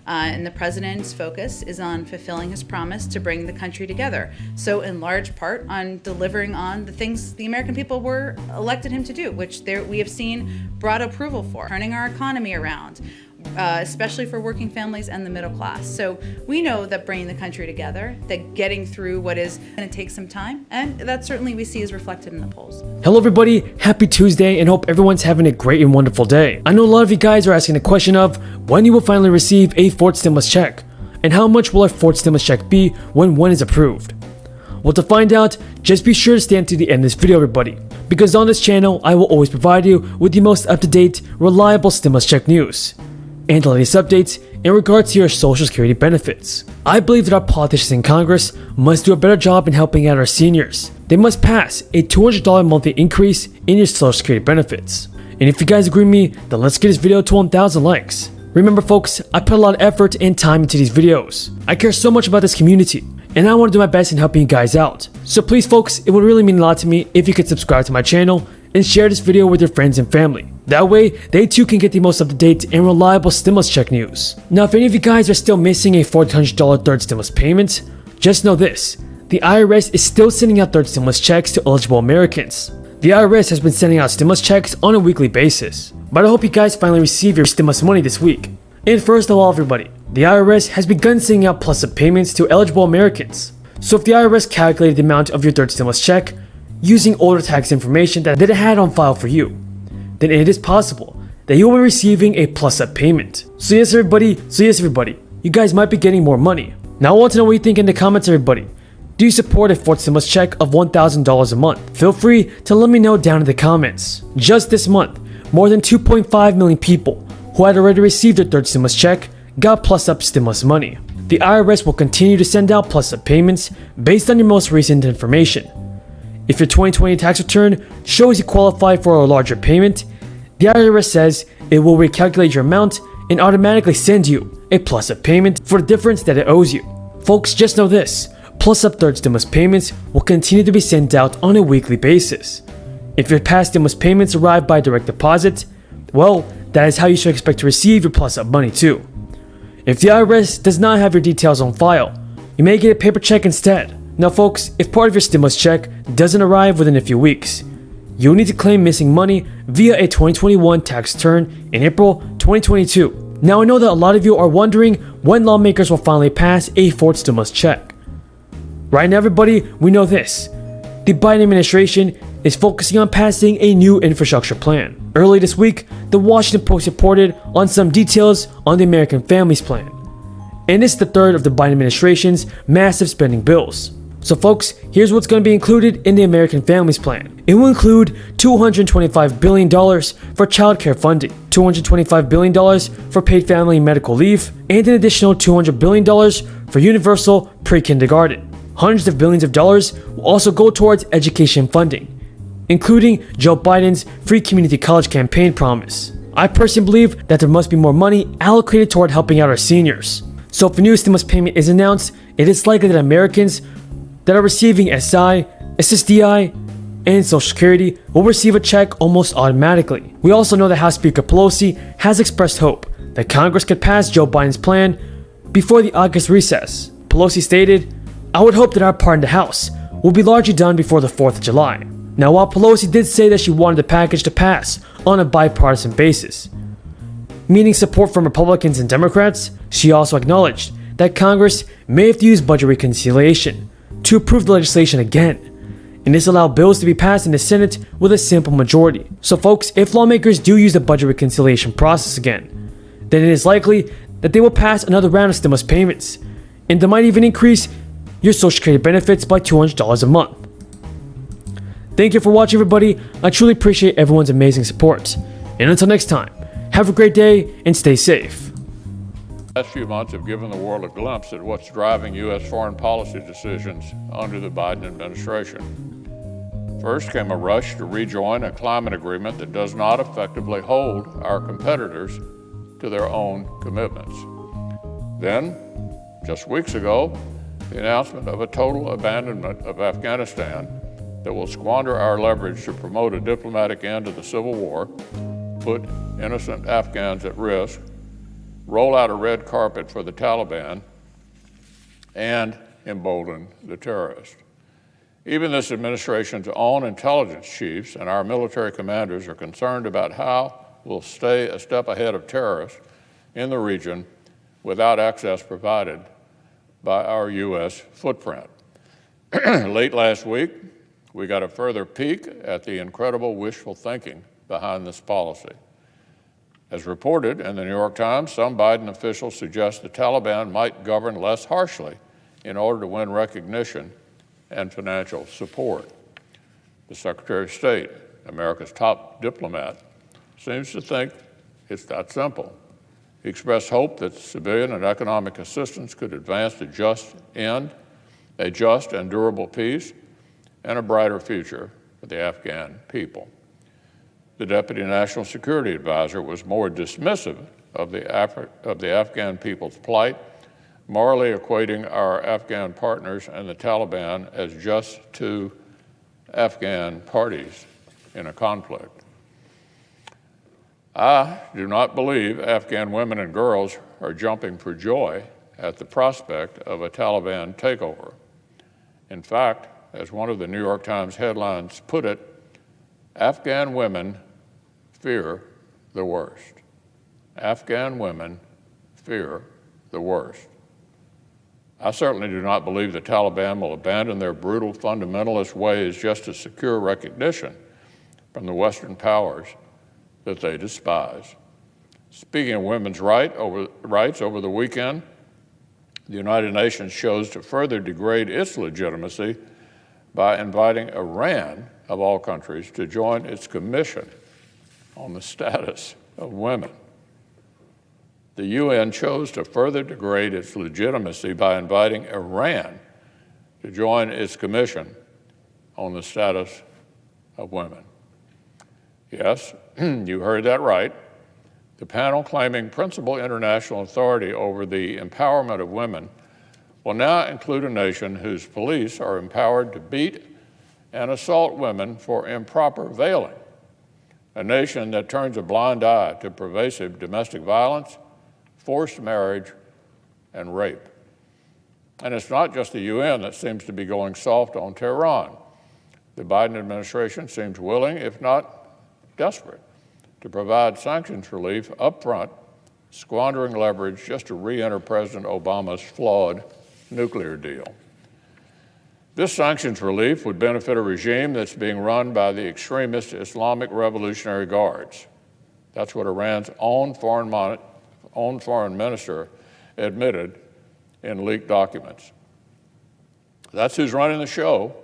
And the president's focus is on fulfilling his promise to bring the country together. So in large part on delivering on the things the American people were elected him to do, which we have seen broad approval for, turning our economy around, especially for working families and the middle class. So we know that bringing the country together, that getting through what is going to take some time, and that certainly we see is reflected in the polls. Hello everybody, happy Tuesday, and hope everyone's having a great and wonderful day. I know a lot of you guys are asking the question of when you will finally receive a fourth stimulus check, and how much will our fourth stimulus check be when one is approved? Well, to find out, just be sure to stay until the end of this video, everybody, because on this channel, I will always provide you with the most up-to-date, reliable stimulus check news and the latest updates in regards to your Social Security benefits. I believe that our politicians in Congress must do a better job in helping out our seniors. They must pass a $200 monthly increase in your Social Security benefits. And if you guys agree with me, then let's get this video to 1,000 likes. Remember folks, I put a lot of effort and time into these videos. I care so much about this community, and I want to do my best in helping you guys out. So please folks, it would really mean a lot to me if you could subscribe to my channel and share this video with your friends and family. That way, they too can get the most up-to-date and reliable stimulus check news. Now, if any of you guys are still missing a $400 third stimulus payment, just know this: the IRS is still sending out third stimulus checks to eligible Americans. The IRS has been sending out stimulus checks on a weekly basis, but I hope you guys finally receive your stimulus money this week. And first of all, everybody, the IRS has begun sending out plus-up payments to eligible Americans. So if the IRS calculated the amount of your third stimulus check using older tax information that it had on file for you, then it is possible that you will be receiving a plus-up payment. So yes everybody, you guys might be getting more money. Now I want to know what you think in the comments, everybody. Do you support a fourth stimulus check of $1,000 a month? Feel free to let me know down in the comments. Just this month, more than 2.5 million people who had already received their third stimulus check got plus-up stimulus money. The IRS will continue to send out plus-up payments based on your most recent information. If your 2020 tax return shows you qualify for a larger payment, the IRS says it will recalculate your amount and automatically send you a plus-up payment for the difference that it owes you. Folks, just know this: plus-up third stimulus payments will continue to be sent out on a weekly basis. If your past stimulus payments arrive by direct deposit, well, that is how you should expect to receive your plus-up money too. If the IRS does not have your details on file, you may get a paper check instead. Now folks, if part of your stimulus check doesn't arrive within a few weeks, you'll need to claim missing money via a 2021 tax return in April 2022. Now I know that a lot of you are wondering when lawmakers will finally pass a fourth stimulus check. Right now everybody, we know this: the Biden administration is focusing on passing a new infrastructure plan. Early this week, the Washington Post reported on some details on the American Families Plan. And it's the third of the Biden administration's massive spending bills. So folks, here's what's going to be included in the American Families Plan. It will include $225 billion for child care funding, $225 billion for paid family and medical leave, and an additional $200 billion for universal pre-kindergarten. Hundreds of billions of dollars will also go towards education funding, including Joe Biden's free community college campaign promise. I personally believe that there must be more money allocated toward helping out our seniors. So if a new stimulus payment is announced, it is likely that Americans that are receiving SSI, SSDI, and Social Security will receive a check almost automatically. We also know that House Speaker Pelosi has expressed hope that Congress could pass Joe Biden's plan before the August recess. Pelosi stated, "I would hope that our part in the House will be largely done before the 4th of July." Now while Pelosi did say that she wanted the package to pass on a bipartisan basis, meaning support from Republicans and Democrats, she also acknowledged that Congress may have to use budget reconciliation to approve the legislation again, and this allowed bills to be passed in the Senate with a simple majority. So folks, if lawmakers do use the budget reconciliation process again, then it is likely that they will pass another round of stimulus payments, and they might even increase your Social Security benefits by $200 a month. Thank you for watching everybody. I truly appreciate everyone's amazing support. And until next time, have a great day and stay safe. The last few months have given the world a glimpse at what's driving U.S. foreign policy decisions under the Biden administration. First came a rush to rejoin a climate agreement that does not effectively hold our competitors to their own commitments. Then, just weeks ago, the announcement of a total abandonment of Afghanistan that will squander our leverage to promote a diplomatic end to the civil war, put innocent Afghans at risk, roll out a red carpet for the Taliban, and embolden the terrorists. Even this administration's own intelligence chiefs and our military commanders are concerned about how we'll stay a step ahead of terrorists in the region without access provided by our U.S. footprint. Late last week, we got a further peek at the incredible wishful thinking behind this policy. As reported in the New York Times, some Biden officials suggest the Taliban might govern less harshly in order to win recognition and financial support. The Secretary of State, America's top diplomat, seems to think it's that simple. He expressed hope that civilian and economic assistance could advance a just and durable peace and a brighter future for the Afghan people. The Deputy National Security Advisor was more dismissive of the Afghan people's plight, morally equating our Afghan partners and the Taliban as just two Afghan parties in a conflict. I do not believe Afghan women and girls are jumping for joy at the prospect of a Taliban takeover. In fact, as one of the New York Times headlines put it, Afghan women fear the worst. Afghan women fear the worst. I certainly do not believe the Taliban will abandon their brutal fundamentalist ways just to secure recognition from the Western powers that they despise. Speaking of women's rights, over the weekend, the United Nations chose to further degrade its legitimacy by inviting Iran, of all countries, to join its commission on the status of women. The UN chose to further degrade its legitimacy by inviting Iran to join its commission on the status of women. Yes, you heard that right. The panel claiming principal international authority over the empowerment of women will now include a nation whose police are empowered to beat and assault women for improper veiling, a nation that turns a blind eye to pervasive domestic violence, forced marriage, and rape. And it's not just the UN that seems to be going soft on Tehran. The Biden administration seems willing, if not desperate, to provide sanctions relief up front, squandering leverage just to re-enter President Obama's flawed nuclear deal. This sanctions relief would benefit a regime that's being run by the extremist Islamic Revolutionary Guards. That's what Iran's own foreign minister admitted in leaked documents. That's who's running the show